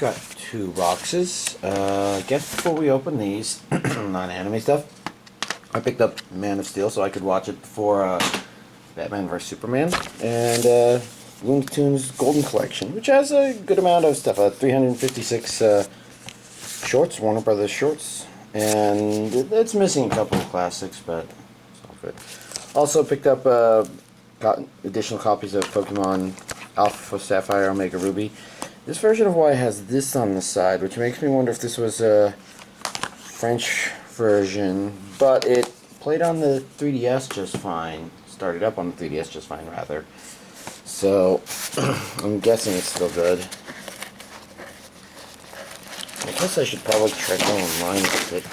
got two boxes. I guess before we open these non-anime stuff, I picked up Man of Steel so I could watch it before Batman vs Superman, and Looney Tunes Golden Collection, which has a good amount of stuff. 356 shorts, Warner Brothers shorts, and it's missing a couple of classics, but it's all good. Also picked up got additional copies of Pokemon Alpha, Sapphire, Omega Ruby. This version of Y has this on the side, which makes me wonder if this was a French version, but it played on the 3DS just fine. Started up on the 3DS just fine, rather. So, I'm guessing it's still good. I guess I should probably try going online with it.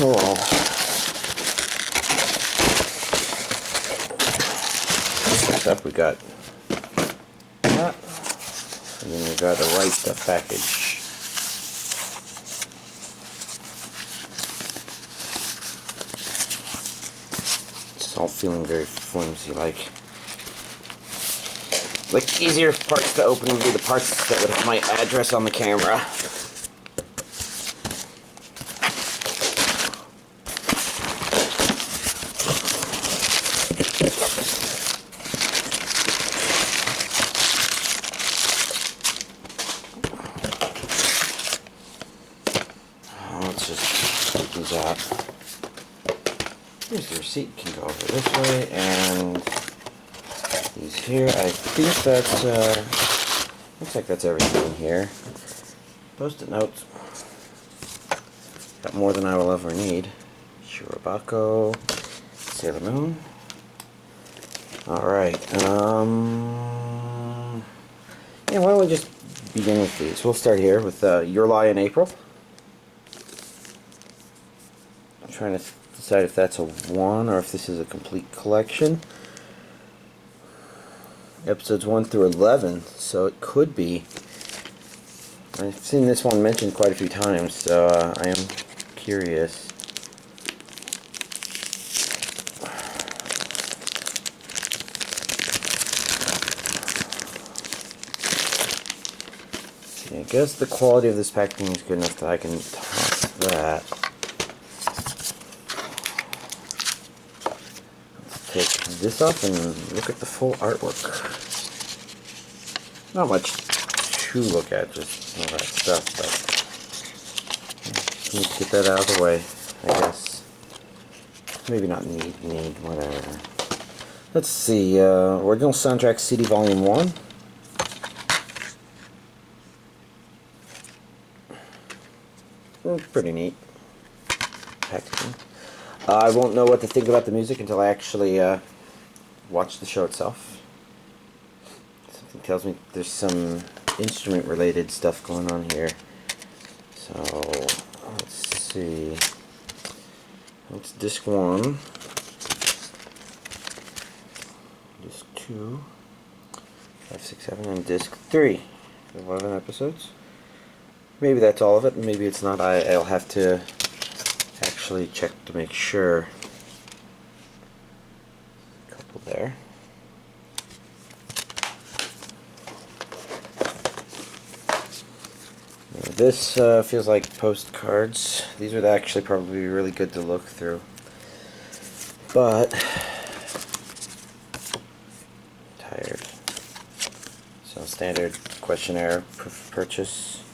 Oh well. Next up we got that, and then we got a Right Stuff package. It's all feeling very flimsy, like easier parts to open would be the parts that would have my address on the camera. Let's just take these out. Here's the receipt, can go over this way, and these here. I think that's, looks like that's everything here. Post-it notes. Got more than I will ever need. Coluboccoro, Sailor Moon. Alright, yeah, why don't we just begin with these? We'll start here with Lie In April. I'm trying to decide if that's a one or if this is a complete collection. Episodes 1 through 11, so it could be. I've seen this one mentioned quite a few times, so I am curious. I guess the quality of this packaging is good enough that I can toss that. Take this off and look at the full artwork. Not much to look at, just all that stuff, but need to get that out of the way, I guess. Maybe not need, whatever. Let's see, original soundtrack CD Volume 1. Pretty neat packaging. I won't know what to think about the music until I actually watch the show itself. Something tells me there's some instrument-related stuff going on here. So, let's see. That's disc 1. Disc 2. 5, 6, 7, and disc 3. 11 episodes. Maybe that's all of it, maybe it's not. I'll have to actually check to make sure. A couple there. Now this feels like postcards. These would actually probably be really good to look through. But tired. So standard questionnaire purchase.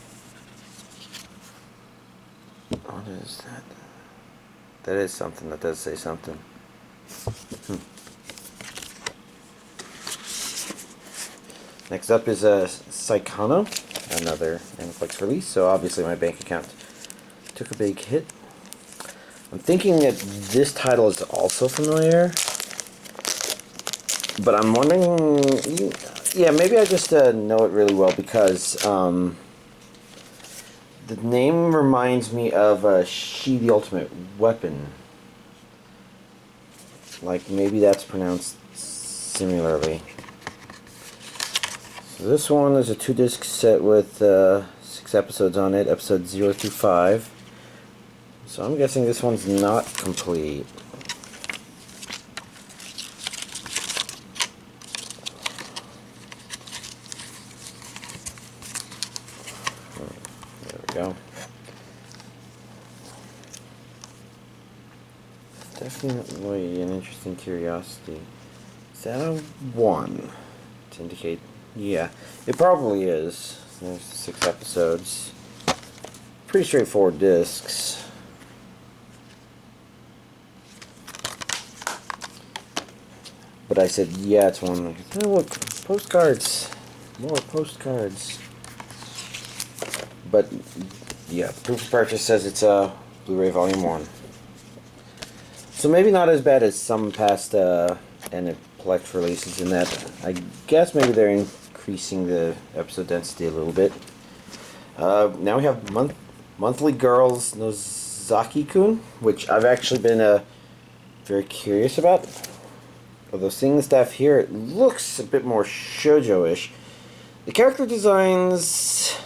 What is that? That is something. That does say something. Next up is Saekano, another Netflix release. So obviously my bank account took a big hit. I'm thinking that this title is also familiar, but I'm wondering. Yeah, maybe I just know it really well because the name reminds me of She the Ultimate Weapon. Like, maybe that's pronounced similarly. So this one is a 2-disc set with 6 episodes on it, episodes 0 through 5. So I'm guessing this one's not complete. go. Definitely an interesting curiosity. Is that a 1? To indicate, yeah, it probably is. There's 6 episodes. Pretty straightforward discs. But I said, yeah, it's 1. Oh, look, postcards. More postcards. But, yeah, proof of purchase says it's a Blu-ray Volume 1. So maybe not as bad as some past Aniplex releases in that I guess maybe they're increasing the episode density a little bit. Now we have Monthly Girls Nozaki-Kun, which I've actually been very curious about. Although seeing the stuff here, it looks a bit more shoujo-ish. The character designs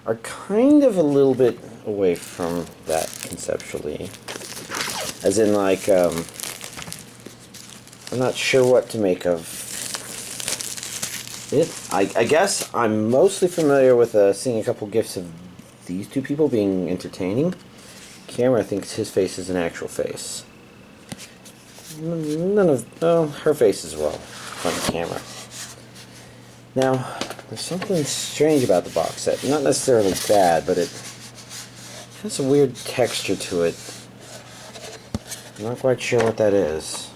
are kind of a little bit away from that conceptually. As in, like, I'm not sure what to make of it. I guess I'm mostly familiar with seeing a couple gifs of these two people being entertaining. Camera thinks his face is an actual face. None of, oh, her face as well on the camera. Now, there's something strange about the box set. Not necessarily bad, but it has a weird texture to it. I'm not quite sure what that is.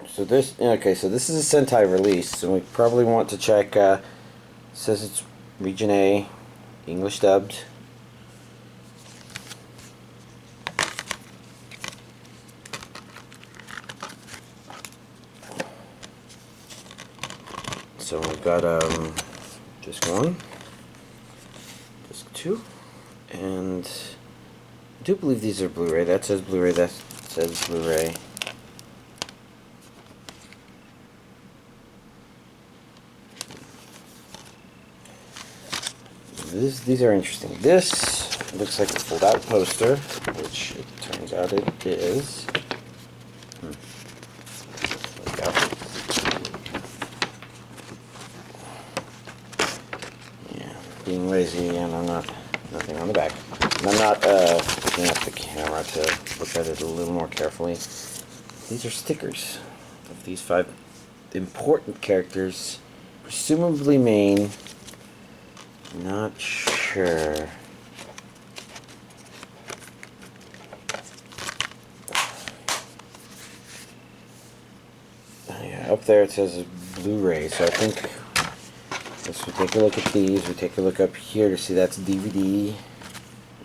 So this, okay, so this is a Sentai release, so we probably want to check, it says it's Region A, English dubbed. So we've got disc 1, disc 2, and I do believe these are Blu-ray. That says Blu-ray, that says Blu-ray. These are interesting. This looks like a fold-out poster, which it turns out it is. Yeah, being lazy, and I'm not, nothing on the back. And I'm not picking up the camera to look at it a little more carefully. These are stickers of these 5 important characters, presumably main. Not sure. Yeah, up there it says Blu-ray, so I think let's take a look at these. We take a look up here to see that's DVD.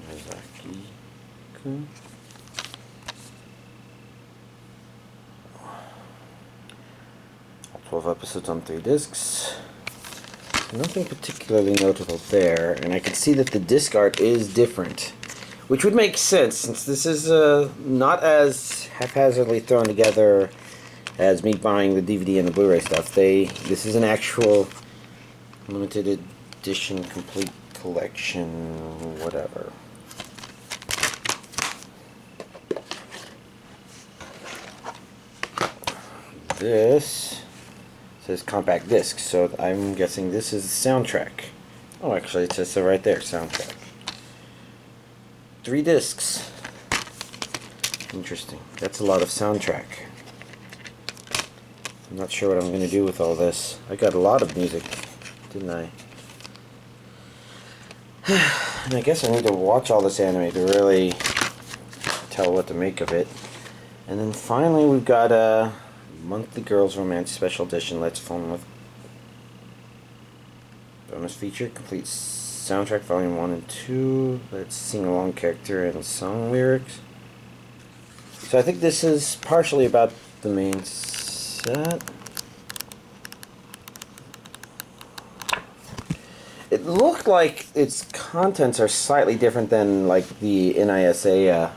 Nozaki-Kun. All 12 episodes on 3 discs. Nothing particularly notable there, and I can see that the disc art is different, which would make sense since this is not as haphazardly thrown together as me buying the DVD and the Blu-ray stuff. This is an actual limited edition complete collection, whatever. This says compact disc, so I'm guessing this is the soundtrack. Oh, actually it says so right there, soundtrack. 3 discs. Interesting. That's a lot of soundtrack. I'm not sure what I'm going to do with all this. I got a lot of music, didn't I? And I guess I need to watch all this anime to really tell what to make of it. And then finally we've got a Monthly Girls Romance Special Edition. Let's Phone with bonus feature, complete soundtrack volume 1 and 2. Let's sing along character and song lyrics. So I think this is partially about the main set. It looked like its contents are slightly different than like the NISA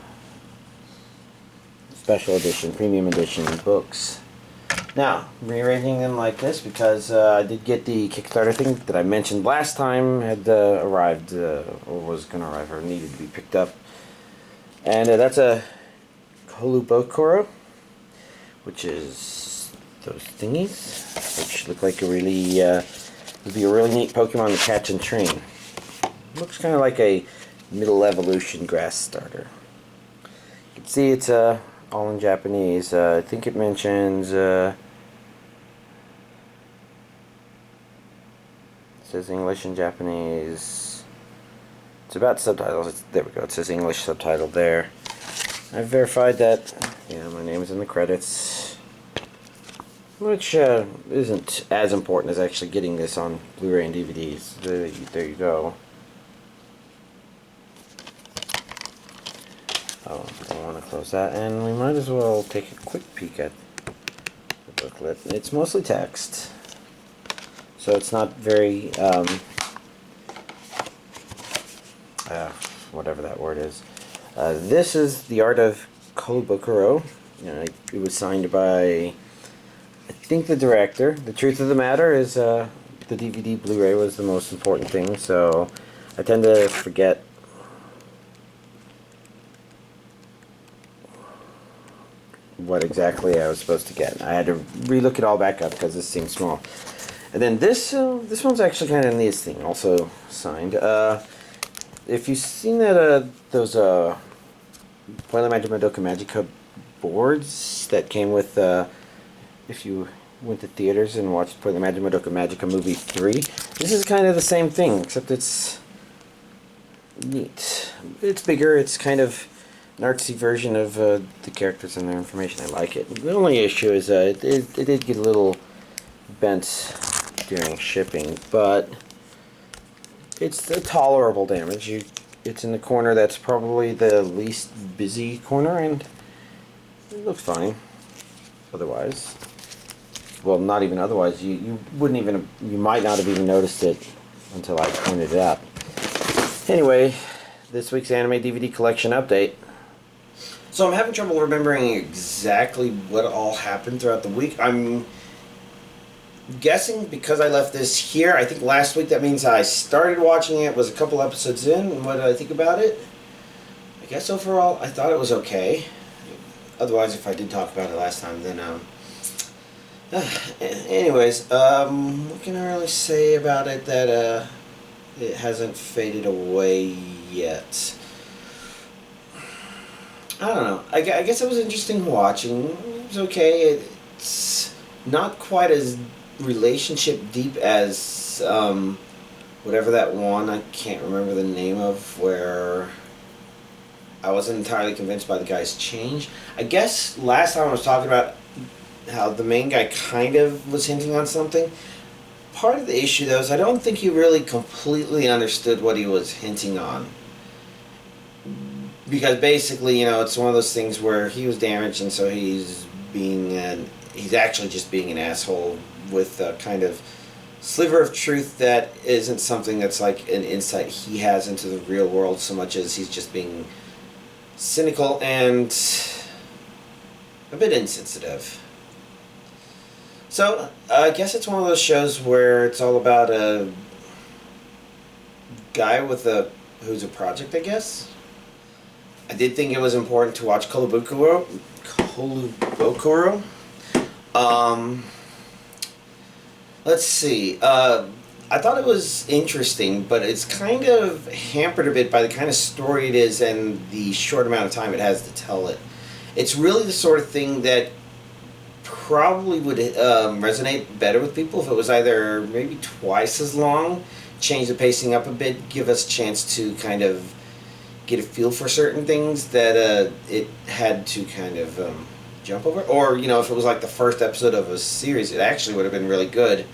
special edition, premium edition books. Now, I'm rearranging them like this because I did get the Kickstarter thing that I mentioned last time had arrived, or was going to arrive, or needed to be picked up. And that's a Coluboccoro, which is those thingies, which look like a really would be a really neat Pokemon to catch and train. Looks kind of like a middle evolution grass starter. You can see it's all in Japanese. I think it mentions it says English and Japanese. It's about subtitles. There we go. It says English subtitle there. I've verified that. Yeah, my name is in the credits, which isn't as important as actually getting this on Blu-ray and DVDs. There you go. Oh, don't want to close that, and we might as well take a quick peek at the booklet. It's mostly text, so it's not very whatever that word is. This is the art of Coluboccoro. It was signed by, I think, the director. The truth of the matter is the DVD Blu-ray was the most important thing, so I tend to forget what exactly I was supposed to get. I had to relook it all back up because this seemed small. And then this one's actually kind of a neat thing, also signed. If you've seen that those Puella Magica Madoka Magica boards that came with if you went to theaters and watched Puella Magica Madoka Magica movie 3, this is kind of the same thing, except it's neat. It's bigger. It's kind of an artsy version of the characters and their information. I like it. The only issue is it did get a little bent during shipping, but it's a tolerable damage. It's in the corner that's probably the least busy corner, and it looks fine. Otherwise, well, not even otherwise. You wouldn't even, you might not have even noticed it until I pointed it out. Anyway, this week's anime DVD collection update. So I'm having trouble remembering exactly what all happened throughout the week. I'm guessing because I left this here, I think last week, that means I started watching it, was a couple episodes in, and what did I think about it? I guess overall, I thought it was okay. Otherwise, if I did talk about it last time, then, anyways, what can I really say about it that, it hasn't faded away yet? I don't know. I guess it was interesting watching. It was okay. It's not quite as relationship deep as whatever that one, I can't remember the name of, where I wasn't entirely convinced by the guy's change. I guess last time I was talking about how the main guy kind of was hinting on something. Part of the issue, though, is I don't think he really completely understood what he was hinting on. Because basically, it's one of those things where he was damaged, and so he's actually just being an asshole with a kind of sliver of truth that isn't something that's like an insight he has into the real world, so much as he's just being cynical and a bit insensitive. So, I guess it's one of those shows where it's all about a guy who's a project, I guess. I did think it was important to watch Coluboccoro. Let's see. I thought it was interesting, but it's kind of hampered a bit by the kind of story it is and the short amount of time it has to tell it. It's really the sort of thing that probably would resonate better with people if it was either maybe twice as long, change the pacing up a bit, give us a chance to kind of get a feel for certain things that it had to kind of jump over. Or, if it was like the first episode of a series, it actually would have been really good.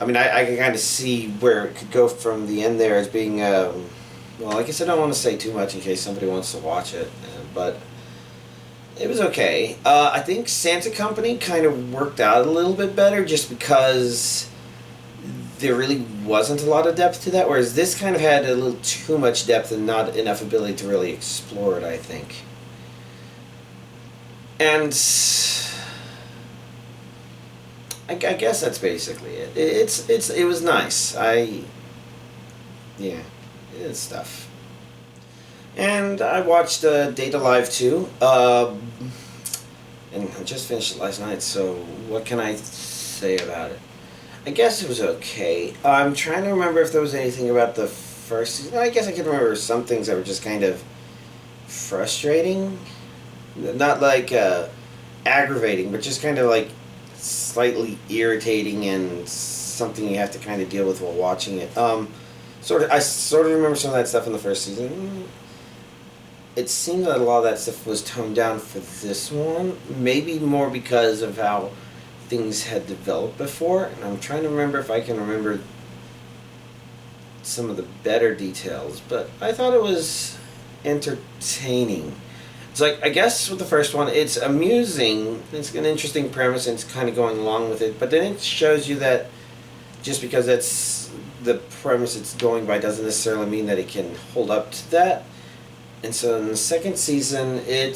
I mean, I can kind of see where it could go from the end there as being, well, I guess I don't want to say too much in case somebody wants to watch it, but it was okay. I think Santa Company kind of worked out a little bit better just because there really wasn't a lot of depth to that, whereas this kind of had a little too much depth and not enough ability to really explore it, I think. And I guess that's basically it. It was nice. Yeah, it's stuff. And I watched Data Live 2, and I just finished it last night, so what can I say about it? I guess it was okay. I'm trying to remember if there was anything about the first season. I guess I can remember some things that were just kind of frustrating. Not like aggravating, but just kind of like slightly irritating and something you have to kind of deal with while watching it. I sort of remember some of that stuff in the first season. It seemed that a lot of that stuff was toned down for this one. Maybe more because of how things had developed before. And I'm trying to remember if I can remember some of the better details. But I thought it was entertaining. It's like, I guess with the first one, it's amusing. It's an interesting premise and it's kind of going along with it. But then it shows you that just because that's the premise it's going by doesn't necessarily mean that it can hold up to that. And so in the second season, it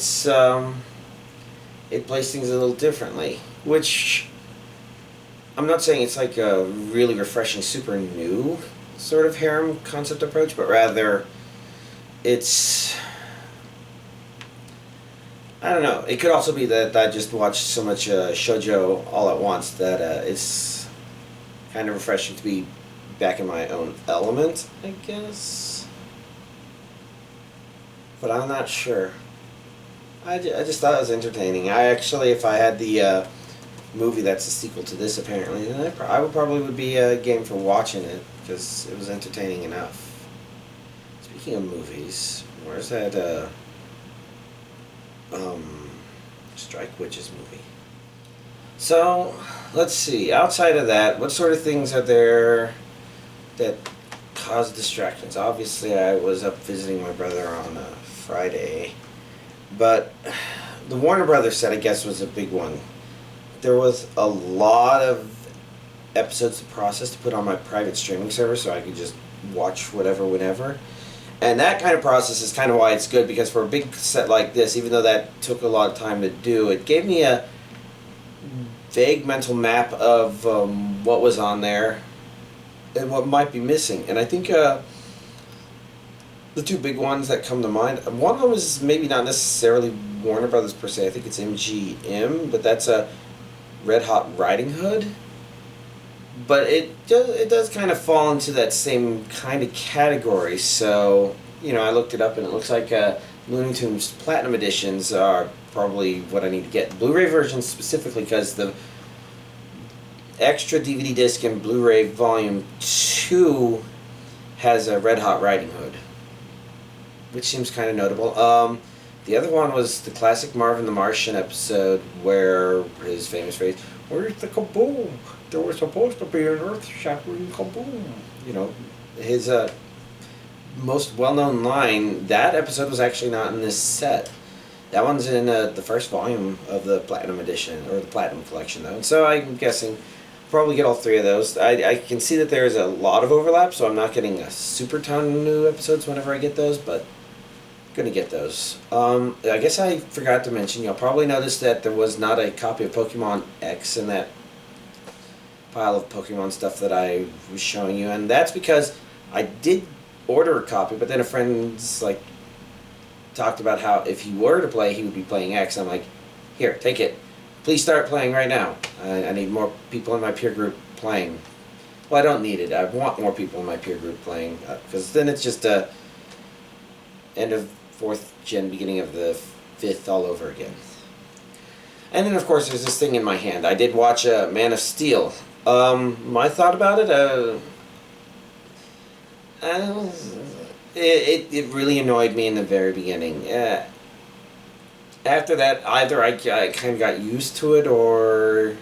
plays things a little differently, which I'm not saying it's like a really refreshing, super new sort of harem concept approach, but rather it's, I don't know. It could also be that I just watched so much shoujo all at once that it's kind of refreshing to be back in my own element, I guess. But I'm not sure. I just thought it was entertaining. I actually, if I had the movie that's a sequel to this, apparently, then I would probably be game for watching it because it was entertaining enough. Speaking of movies, where's that Strike Witches movie? So let's see. Outside of that, what sort of things are there that cause distractions? Obviously, I was up visiting my brother on Friday, but the Warner Brothers set, I guess, was a big one. There was a lot of episodes to process to put on my private streaming service so I could just watch whatever whenever. And that kind of process is kind of why it's good, because for a big set like this, even though that took a lot of time to do, it gave me a vague mental map of what was on there and what might be missing. And I think the two big ones that come to mind, one of them is maybe not necessarily Warner Brothers per se, I think it's MGM, but that's a Red Hot Riding Hood. But it does kind of fall into that same kind of category. So, you know, I looked it up and it looks like Looney Tunes Platinum Editions are probably what I need to get. Blu-ray versions specifically, because the extra DVD disc and Blu-ray Volume 2 has a Red Hot Riding Hood, which seems kind of notable. The other one was the classic Marvin the Martian episode where his famous phrase, "Where's the kaboom? There was supposed to be an earth-shattering kaboom." You know, his most well-known line, that episode was actually not in this set. That one's in the first volume of the Platinum Edition, or the Platinum Collection, though. And so I'm guessing probably get all three of those. I can see that there's a lot of overlap, so I'm not getting a super ton of new episodes whenever I get those, but I'm going to get those. I guess I forgot to mention, you'll probably notice that there was not a copy of Pokemon X in that pile of Pokemon stuff that I was showing you, and that's because I did order a copy, but then a friend's like talked about how if he were to play, he would be playing X. I'm like, here, take it. Please start playing right now. I need more people in my peer group playing. Well, I don't need it. I want more people in my peer group playing, because then it's just end of 4th gen, beginning of the 5th all over again. And then, of course, there's this thing in my hand. I did watch Man of Steel. My thought about it, it really annoyed me in the very beginning. After that, either I kind of got used to it, or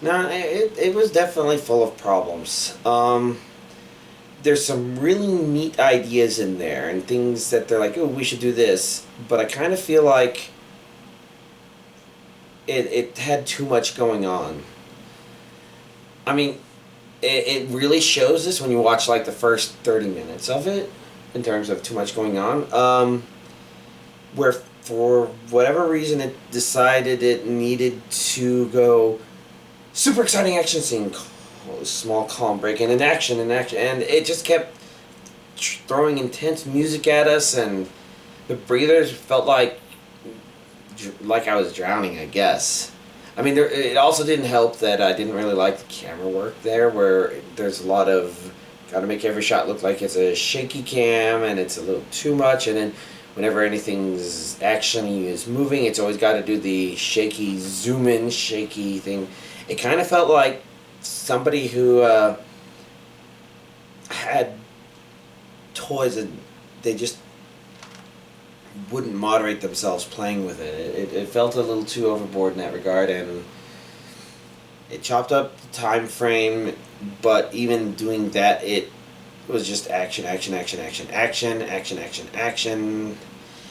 no, it was definitely full of problems. There's some really neat ideas in there and things that they're like, oh, we should do this, but I kind of feel like it had too much going on. I mean, it really shows this when you watch like the first 30 minutes of it, in terms of too much going on, where for whatever reason it decided it needed to go super exciting action scene, small calm break in action, and it just kept throwing intense music at us, and the breathers felt like I was drowning, I guess. I mean, it also didn't help that I didn't really like the camera work there, where there's a lot of got to make every shot look like it's a shaky cam, and it's a little too much. And then whenever anything's action-y is moving, it's always got to do the shaky zoom in, shaky thing. It kind of felt like somebody who had toys and they just wouldn't moderate themselves playing with it. It felt a little too overboard in that regard, and it chopped up the time frame, but even doing that, it was just action, action, action, action, action, action, action, action.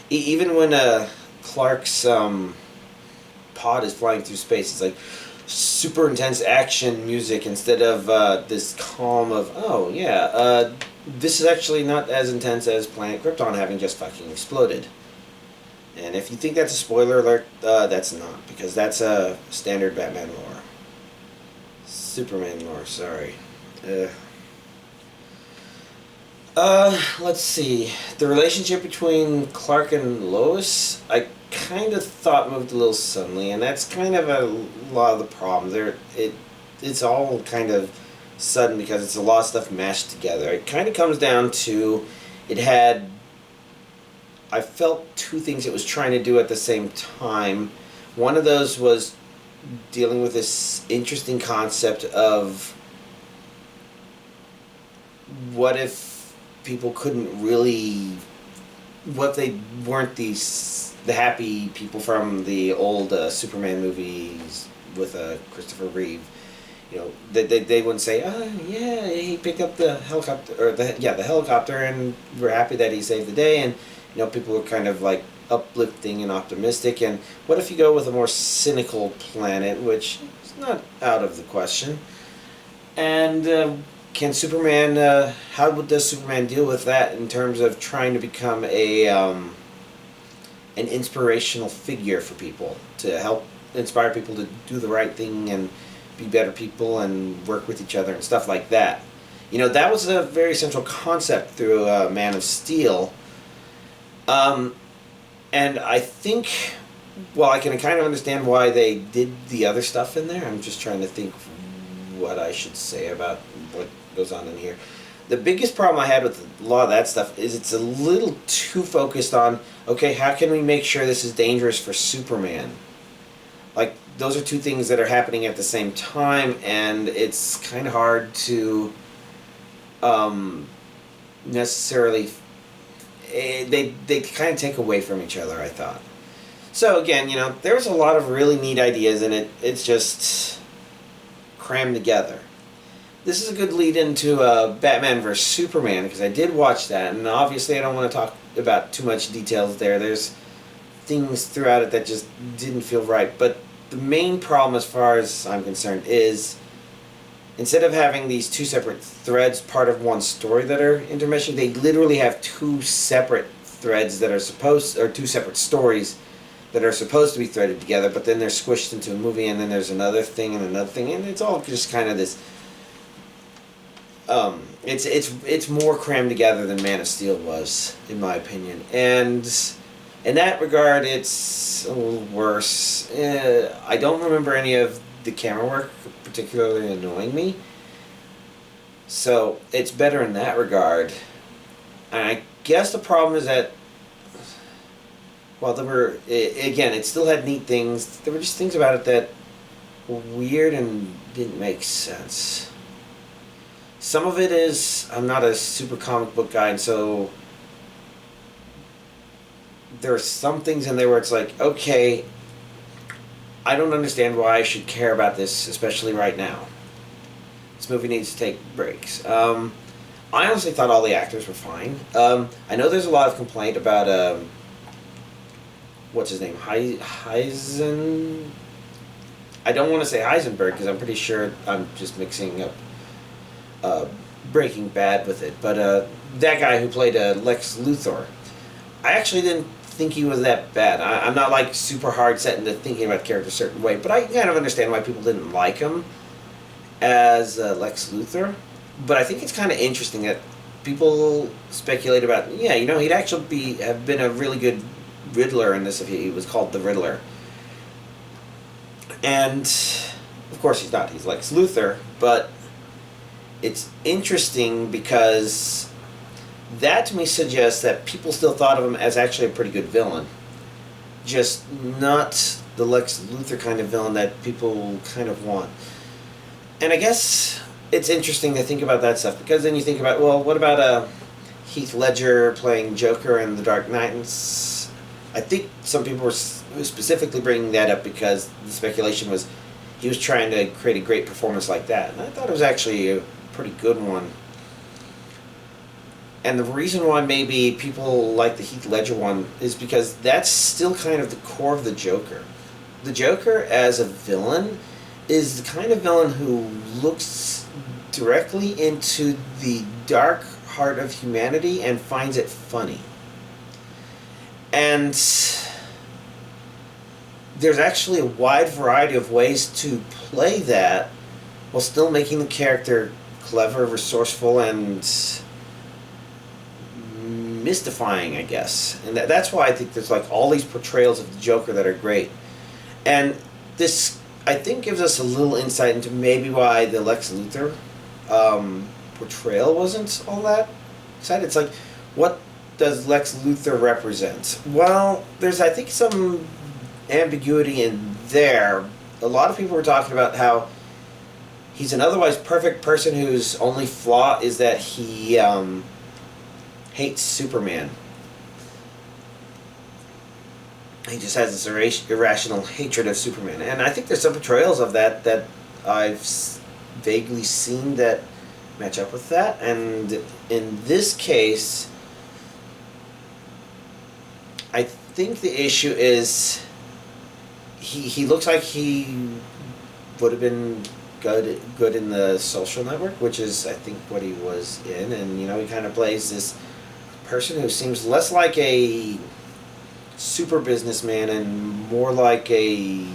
Even when Clark's pod is flying through space, it's like super intense action music instead of this calm of, oh yeah, this is actually not as intense as Planet Krypton having just fucking exploded. And if you think that's a spoiler alert, that's not, because that's a standard Batman lore. Superman lore, sorry. Let's see. The relationship between Clark and Lois, I kind of thought moved a little suddenly, and that's kind of a lot of the problem. It's all kind of sudden because it's a lot of stuff mashed together. It kind of comes down to I felt two things it was trying to do at the same time. One of those was dealing with this interesting concept of what if people couldn't really, what if they weren't the happy people from the old Superman movies with Christopher Reeve. You know, they wouldn't say, oh yeah, he picked up the helicopter, or the helicopter, and we're happy that he saved the day. And you know, people were kind of like uplifting and optimistic. And what if you go with a more cynical planet, which is not out of the question? And can Superman? How does Superman deal with that in terms of trying to become an inspirational figure for people, to help inspire people to do the right thing and be better people and work with each other and stuff like that? You know, that was a very central concept through Man of Steel. And I think, well, I can kind of understand why they did the other stuff in there. I'm just trying to think what I should say about what goes on in here. The biggest problem I had with a lot of that stuff is it's a little too focused on, okay, how can we make sure this is dangerous for Superman? Like, those are two things that are happening at the same time, and it's kind of hard to necessarily... They kind of take away from each other, I thought. So again, you know, there's a lot of really neat ideas in it. It's just crammed together. This is a good lead into Batman vs. Superman, because I did watch that, and obviously I don't want to talk about too much details there. There's things throughout it that just didn't feel right. But the main problem, as far as I'm concerned, is instead of having these two separate threads, part of one story that are intermeshing, they literally have two separate threads that are two separate stories that are supposed to be threaded together, but then they're squished into a movie, and then there's another thing and another thing, and it's all just kind of this... it's more crammed together than Man of Steel was, in my opinion. And in that regard, it's a little worse. I don't remember any of the camera work particularly annoying me, so it's better in that regard. And I guess the problem is that, well, it still had neat things. There were just things about it that were weird and didn't make sense. Some of it is, I'm not a super comic book guy, and so there are some things in there where it's like, okay, I don't understand why I should care about this, especially right now. This movie needs to take breaks. I honestly thought all the actors were fine. I know there's a lot of complaint about, what's his name? Heisen? I don't want to say Heisenberg, because I'm pretty sure I'm just mixing up Breaking Bad with it. But that guy who played Lex Luthor, I actually didn't think he was that bad. I'm not like super hard set into thinking about the character a certain way, but I kind of understand why people didn't like him as Lex Luthor. But I think it's kind of interesting that people speculate about, yeah, you know, he'd actually have been a really good Riddler in this if he was called the Riddler. And of course he's not. He's Lex Luthor, but it's interesting because that to me suggests that people still thought of him as actually a pretty good villain. Just not the Lex Luthor kind of villain that people kind of want. And I guess it's interesting to think about that stuff, because then you think about, well, what about Heath Ledger playing Joker in The Dark Knight? And I think some people were specifically bringing that up because the speculation was he was trying to create a great performance like that. And I thought it was actually a pretty good one. And the reason why maybe people like the Heath Ledger one is because that's still kind of the core of the Joker. The Joker as a villain is the kind of villain who looks directly into the dark heart of humanity and finds it funny. And there's actually a wide variety of ways to play that while still making the character clever, resourceful, and mystifying, I guess. And that's why I think there's like all these portrayals of the Joker that are great. And this, I think, gives us a little insight into maybe why the Lex Luthor portrayal wasn't all that exciting. It's like, what does Lex Luthor represent? Well, there's, I think, some ambiguity in there. A lot of people were talking about how he's an otherwise perfect person whose only flaw is that he hates Superman. He just has this irrational hatred of Superman. And I think there's some portrayals of that I've vaguely seen that match up with that. And in this case, I think the issue is he looks like he would have been good in The Social Network, which is, I think, what he was in. And, you know, he kind of plays this person who seems less like a super businessman and more like a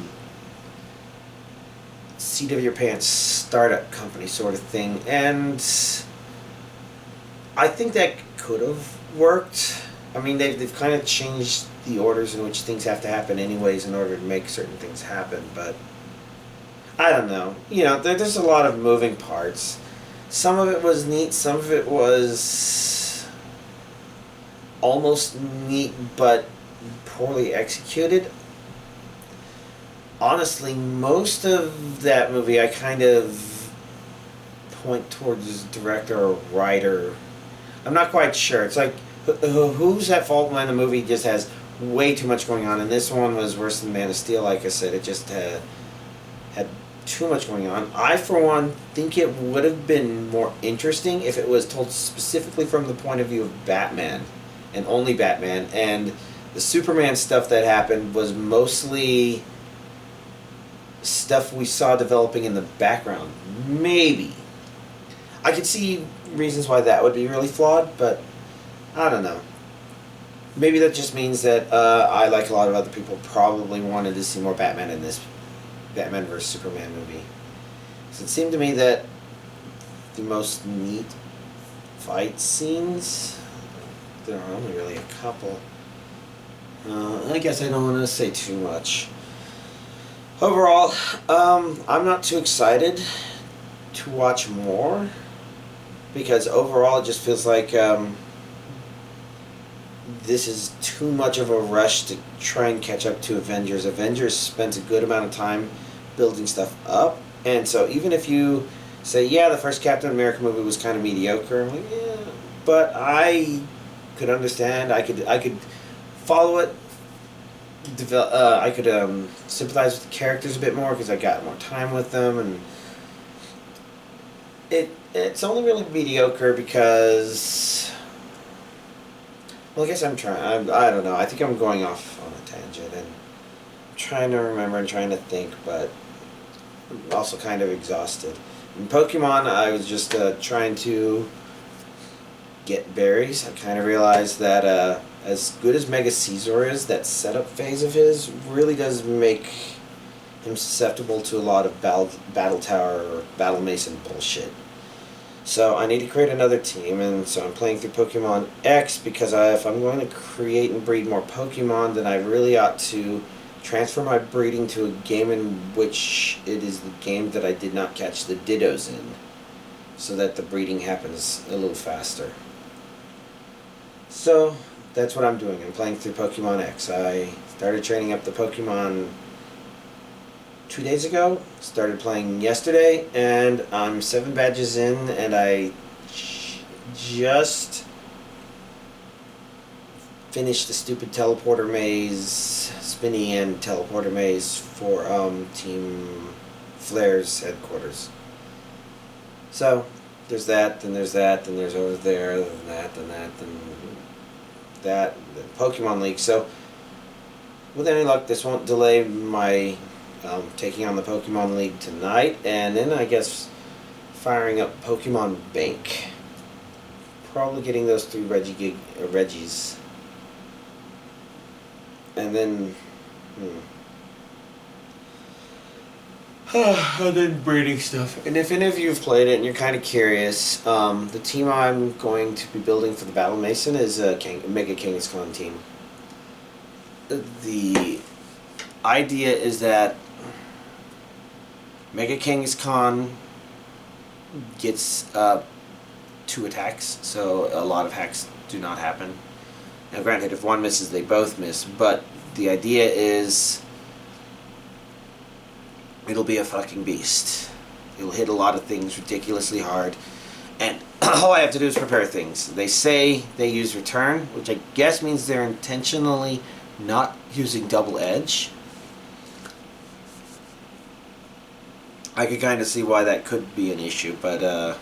seat of your pants startup company sort of thing. And I think that could have worked. I mean, they've kind of changed the orders in which things have to happen anyways in order to make certain things happen, but I don't know. You know, there's a lot of moving parts. Some of it was neat, some of it was almost neat but poorly executed. Honestly, most of that movie I kind of point towards director or writer. I'm not quite sure. It's like, who's at fault when the movie just has way too much going on? And this one was worse than Man of Steel, like I said. It just had too much going on. I, for one, think it would have been more interesting if it was told specifically from the point of view of Batman, and only Batman, and the Superman stuff that happened was mostly stuff we saw developing in the background. Maybe. I could see reasons why that would be really flawed, but I don't know. Maybe that just means that I, like a lot of other people, probably wanted to see more Batman in this Batman vs. Superman movie. So it seemed to me that the most neat fight scenes, there are only really a couple. I guess I don't want to say too much. Overall, I'm not too excited to watch more, because overall it just feels like this is too much of a rush to try and catch up to Avengers. Avengers spent a good amount of time building stuff up, and so even if you say, yeah, the first Captain America movie was kind of mediocre, I'm like, yeah, but I could understand, I could follow it, I could sympathize with the characters a bit more because I got more time with them, and it's only really mediocre because, well, I guess I don't know, I think I'm going off on a tangent, and I'm trying to remember and trying to think, but I'm also kind of exhausted. In Pokemon, I was just trying to get berries. I kind of realized that as good as Mega Caesar is, that setup phase of his really does make him susceptible to a lot of battle tower or battle mason bullshit. So I need to create another team, and so I'm playing through Pokemon X because if I'm going to create and breed more Pokemon, then I really ought to transfer my breeding to a game in which it is the game that I did not catch the Dittos in, so that the breeding happens a little faster. So that's what I'm doing. I'm playing through Pokemon X. I started training up the Pokemon 2 days ago, started playing yesterday, and I'm 7 badges in, and I just finished the stupid teleporter maze, spinny end teleporter maze for Team Flare's headquarters. So there's that, then there's that, then there's over there, then that, then that, then that, then Pokemon League. So with any luck, this won't delay my taking on the Pokemon League tonight, and then I guess firing up Pokemon Bank. Probably getting those 3 Reggies. And then and then breeding stuff. And if any of you have played it and you're kind of curious, the team I'm going to be building for the Battle Mason is a Mega Kangaskhan team. The idea is that Mega Kangaskhan gets 2 attacks, so a lot of hacks do not happen. Now granted, if one misses, they both miss, but the idea is it'll be a fucking beast. It'll hit a lot of things ridiculously hard, and all I have to do is prepare things. They say they use return, which I guess means they're intentionally not using double edge. I could kind of see why that could be an issue, but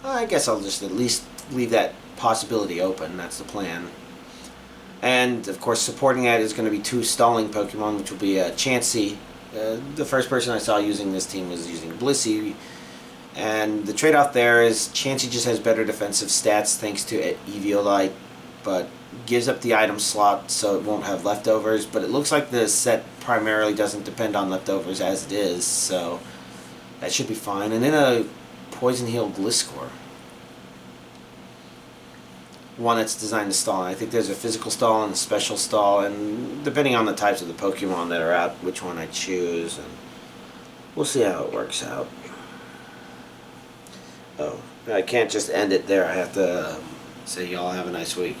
I guess I'll just at least leave that possibility open. That's the plan. And of course, supporting that is going to be 2 stalling Pokemon, which will be Chansey. The first person I saw using this team was using Blissey, and the trade-off there is Chansey just has better defensive stats thanks to Eviolite, but gives up the item slot so it won't have leftovers. But it looks like the set primarily doesn't depend on leftovers as it is, so that should be fine. And then a Poison Heal Gliscor. One that's designed to stall. I think there's a physical stall and a special stall, and depending on the types of the Pokemon that are out, which one I choose, and we'll see how it works out. Oh, I can't just end it there. I have to say y'all have a nice week.